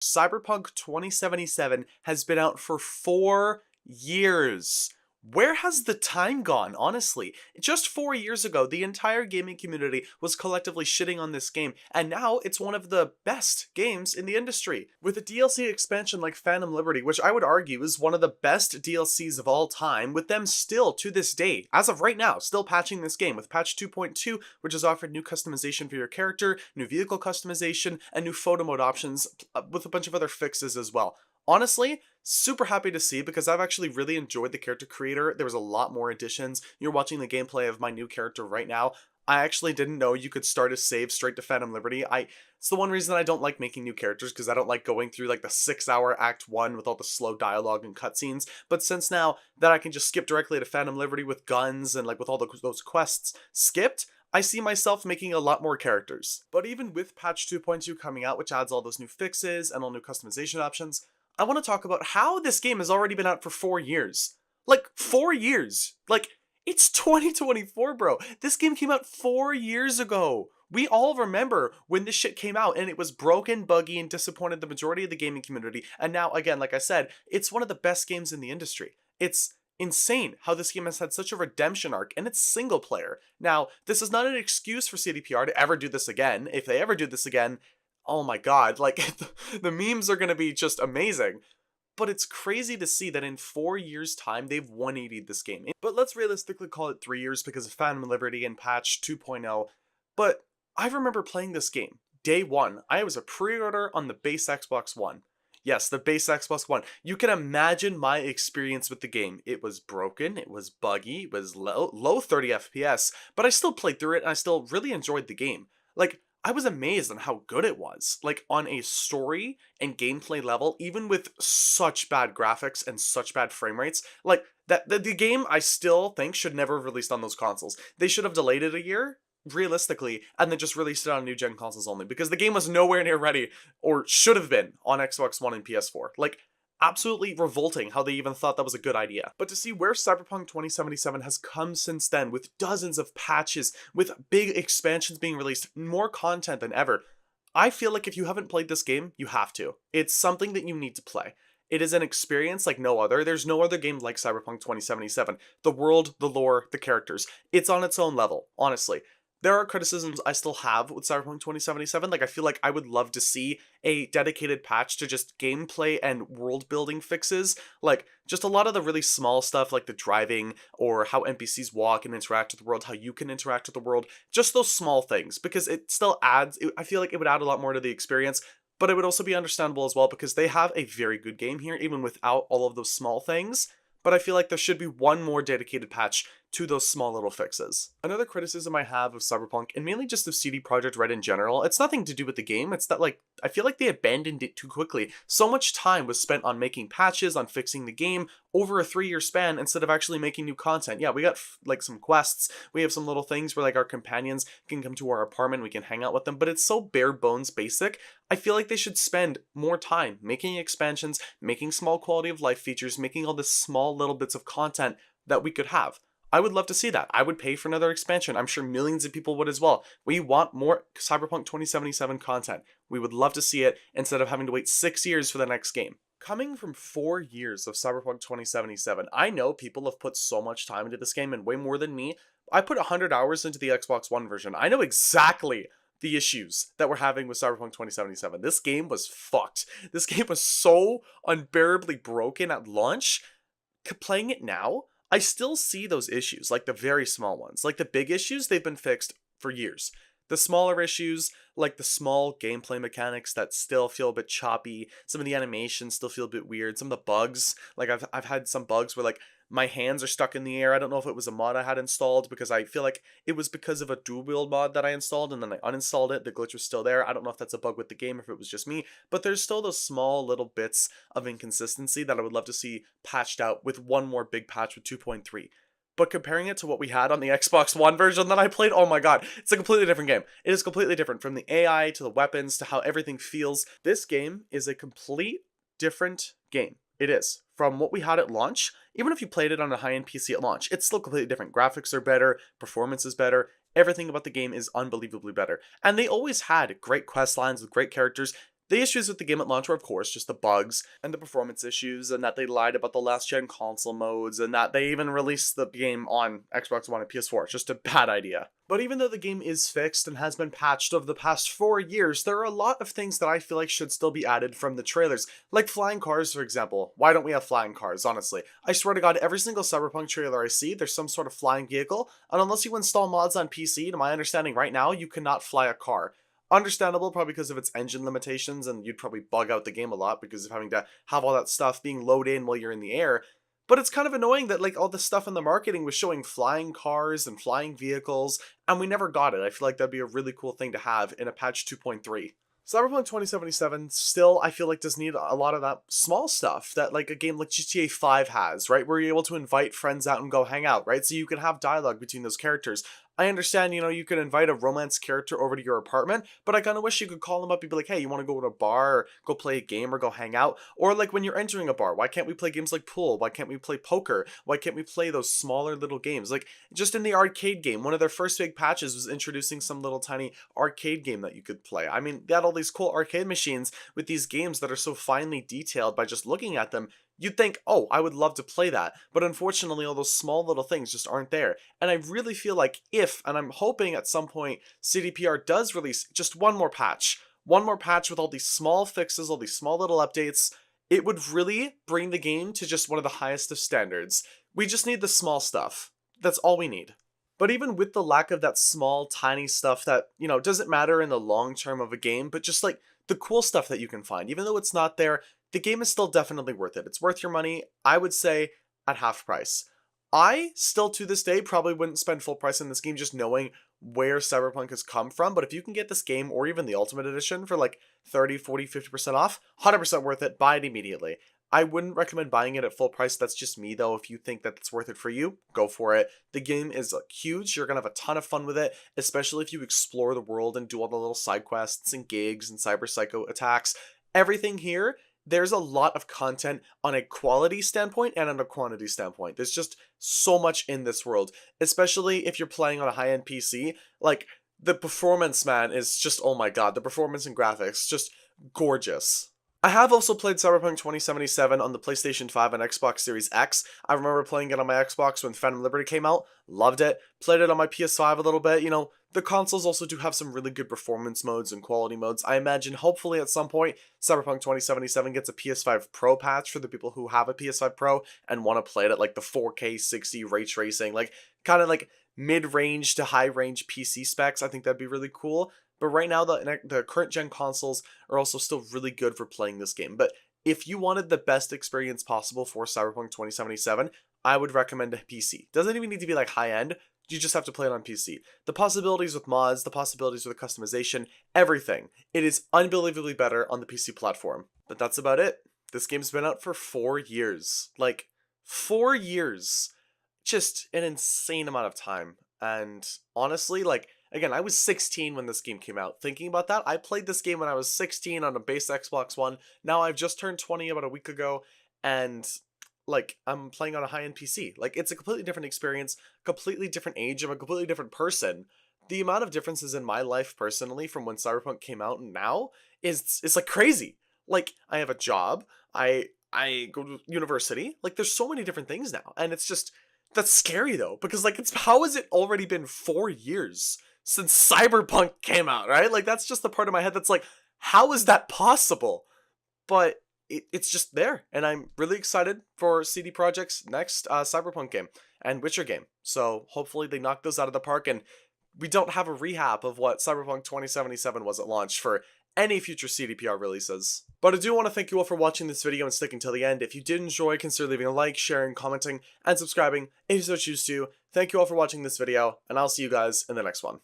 Cyberpunk 2077 has been out for 4 years. Where has the time gone, honestly? Just 4 years ago, the entire gaming community was collectively shitting on this game, and now it's one of the best games in the industry. With a DLC expansion like Phantom Liberty, which I would argue is one of the best DLCs of all time, with them still, to this day, as of right now, still patching this game with patch 2.2, which has offered new customization for your character, new vehicle customization, and new photo mode options, with a bunch of other fixes as well. Honestly, super happy to see because I've actually really enjoyed the character creator. There was a lot more additions. You're watching the gameplay of my new character right now. I actually didn't know you could start a save straight to Phantom Liberty. It's the one reason I don't like making new characters, because I don't like going through like the 6-hour Act 1 with all the slow dialogue and cutscenes. But since now that I can just skip directly to Phantom Liberty with guns and like with all those quests skipped, I see myself making a lot more characters. But even with patch 2.2 coming out, which adds all those new fixes and all new customization options, I want to talk about how this game has already been out for 4 years. Like, 4 years! Like, it's 2024, bro. This game came out 4 years ago. We all remember when this shit came out and it was broken, buggy, and disappointed the majority of the gaming community. And now, again, like I said, it's one of the best games in the industry. It's insane how this game has had such a redemption arc, and it's single player. Now, this is not an excuse for CDPR to ever do this again. If they ever do this again, oh my god, like, the memes are gonna be just amazing. But it's crazy to see that in 4 years' time, they've 180'd this game. But let's realistically call it 3 years because of Phantom Liberty and patch 2.0. But I remember playing this game. Day one, I was a pre-order on the base Xbox One. Yes, the base Xbox One. You can imagine my experience with the game. It was broken, it was buggy, it was low 30 FPS, but I still played through it and I still really enjoyed the game. Like, I was amazed on how good it was, like on a story and gameplay level, even with such bad graphics and such bad frame rates. Like, the game I still think should never have released on those consoles. They should have delayed it a year, realistically, and then just released it on new gen consoles only, because the game was nowhere near ready, or should have been, on Xbox One and PS4. Like, absolutely revolting how they even thought that was a good idea. But to see where Cyberpunk 2077 has come since then, with dozens of patches, with big expansions being released, more content than ever, I feel like if you haven't played this game, you have to. It's something that you need to play. It is an experience like no other. There's no other game like Cyberpunk 2077. The world, the lore, the characters. It's on its own level, honestly. There are criticisms I still have with Cyberpunk 2077. Like, I feel like I would love to see a dedicated patch to just gameplay and world building fixes. Like, just a lot of the really small stuff, like the driving, or how NPCs walk and interact with the world, how you can interact with the world. Just those small things, because it still adds, I feel like it would add a lot more to the experience. But it would also be understandable as well, because they have a very good game here, even without all of those small things. But I feel like there should be one more dedicated patch to those small little fixes. Another criticism I have of Cyberpunk, and mainly just of CD Projekt Red in general, it's nothing to do with the game, it's that, like, I feel like they abandoned it too quickly. So much time was spent on making patches, on fixing the game, over a 3-year span, instead of actually making new content. Yeah, we got, like, some quests, we have some little things where, like, our companions can come to our apartment, we can hang out with them, but it's so bare bones basic. I feel like they should spend more time making expansions, making small quality of life features, making all the small little bits of content that we could have. I would love to see that. I would pay for another expansion. I'm sure millions of people would as well. We want more Cyberpunk 2077 content. We would love to see it instead of having to wait 6 years for the next game. Coming from 4 years of Cyberpunk 2077, I know people have put so much time into this game, and way more than me. I put 100 hours into the Xbox One version. I know exactly the issues that we're having with Cyberpunk 2077. This game was fucked. This game was so unbearably broken at launch. Playing it now, I still see those issues, like the very small ones. Like the big issues, they've been fixed for years. The smaller issues, like the small gameplay mechanics that still feel a bit choppy, some of the animations still feel a bit weird, some of the bugs, like I've had some bugs where, like, my hands are stuck in the air. I don't know if it was a mod I had installed, because I feel like it was because of a dual wield mod that I installed and then I uninstalled it. The glitch was still there. I don't know if that's a bug with the game, if it was just me, but there's still those small little bits of inconsistency that I would love to see patched out with one more big patch with 2.3. But comparing it to what we had on the Xbox One version that I played, oh my god, it's a completely different game. It is completely different, from the AI to the weapons to how everything feels. This game is a complete different game. It is. From what we had at launch, even if you played it on a high-end PC at launch, it's still completely different. Graphics are better, performance is better, everything about the game is unbelievably better. And they always had great quest lines with great characters. The issues with the game at launch were, of course, just the bugs and the performance issues, and that they lied about the last gen console modes, and that they even released the game on Xbox One and PS4. It's just a bad idea. But even though the game is fixed and has been patched over the past 4 years, there are a lot of things that I feel like should still be added from the trailers. Like flying cars, for example. Why don't we have flying cars, honestly? I swear to God, every single Cyberpunk trailer I see, there's some sort of flying vehicle, and unless you install mods on PC, to my understanding right now, you cannot fly a car. Understandable, probably because of its engine limitations, and you'd probably bug out the game a lot because of having to have all that stuff being loaded in while you're in the air. But it's kind of annoying that like all the stuff in the marketing was showing flying cars and flying vehicles, and we never got it. I feel like that'd be a really cool thing to have in a patch 2.3. Cyberpunk 2077 still, I feel like, does need a lot of that small stuff that like a game like GTA 5 has, right? Where you're able to invite friends out and go hang out, right? So you can have dialogue between those characters. I understand, you can invite a romance character over to your apartment, but I kind of wish you could call them up and be like, hey, you want to go to a bar or go play a game or go hang out? Or like when you're entering a bar, why can't we play games like pool? Why can't we play poker? Why can't we play those smaller little games? Like just in the arcade game, one of their first big patches was introducing some little tiny arcade game that you could play. I mean, they had all these cool arcade machines with these games that are so finely detailed by just looking at them. You'd think, oh, I would love to play that. But unfortunately, all those small little things just aren't there. And I really feel like if, and I'm hoping at some point, CDPR does release just one more patch with all these small fixes, all these small little updates, it would really bring the game to just one of the highest of standards. We just need the small stuff. That's all we need. But even with the lack of that small, tiny stuff that, doesn't matter in the long term of a game, but just like the cool stuff that you can find, even though it's not there, the game is still definitely worth it. It's worth your money, I would say, at half price. I still, to this day, probably wouldn't spend full price in this game just knowing where Cyberpunk has come from, but if you can get this game, or even the Ultimate Edition, for like 30, 40, 50% off, 100% worth it, buy it immediately. I wouldn't recommend buying it at full price. That's just me, though. If you think that it's worth it for you, go for it. The game is huge. You're going to have a ton of fun with it, especially if you explore the world and do all the little side quests and gigs and cyber psycho attacks. Everything here, there's a lot of content on a quality standpoint and on a quantity standpoint. There's just so much in this world, especially if you're playing on a high-end PC. Like, the performance, man, is just, oh my god, the performance and graphics, just gorgeous. I have also played Cyberpunk 2077 on the PlayStation 5 and Xbox Series X. I remember playing it on my Xbox when Phantom Liberty came out, loved it. Played it on my PS5 a little bit, the consoles also do have some really good performance modes and quality modes. I imagine hopefully at some point Cyberpunk 2077 gets a PS5 Pro patch for the people who have a PS5 Pro and want to play it at like the 4K 60 ray tracing, like kind of like mid-range to high-range PC specs. I think that'd be really cool. But right now, the current gen consoles are also still really good for playing this game. But if you wanted the best experience possible for Cyberpunk 2077, I would recommend a PC. Doesn't even need to be like high-end. You just have to play it on PC. The possibilities with mods, the possibilities with customization, everything. It is unbelievably better on the PC platform. But that's about it. This game's been out for 4 years. Like, 4 years. Just an insane amount of time. And honestly, like, again, I was 16 when this game came out. Thinking about that, I played this game when I was 16 on a base Xbox One. Now I've just turned 20 about a week ago, and like, I'm playing on a high-end PC. Like, it's a completely different experience, completely different age, I'm a completely different person. The amount of differences in my life personally from when Cyberpunk came out and now is like crazy. Like, I have a job, I go to university, like there's so many different things now, and it's just, that's scary though, because like, how has it already been 4 years since Cyberpunk came out, right? Like, that's just the part of my head that's like, how is that possible? But it's just there, and I'm really excited for CD Projekt's next Cyberpunk game and Witcher game. So hopefully they knock those out of the park, and we don't have a rehab of what Cyberpunk 2077 was at launch for any future CDPR releases. But I do want to thank you all for watching this video and sticking till the end. If you did enjoy, consider leaving a like, sharing, commenting, and subscribing if you so choose to. Thank you all for watching this video, and I'll see you guys in the next one.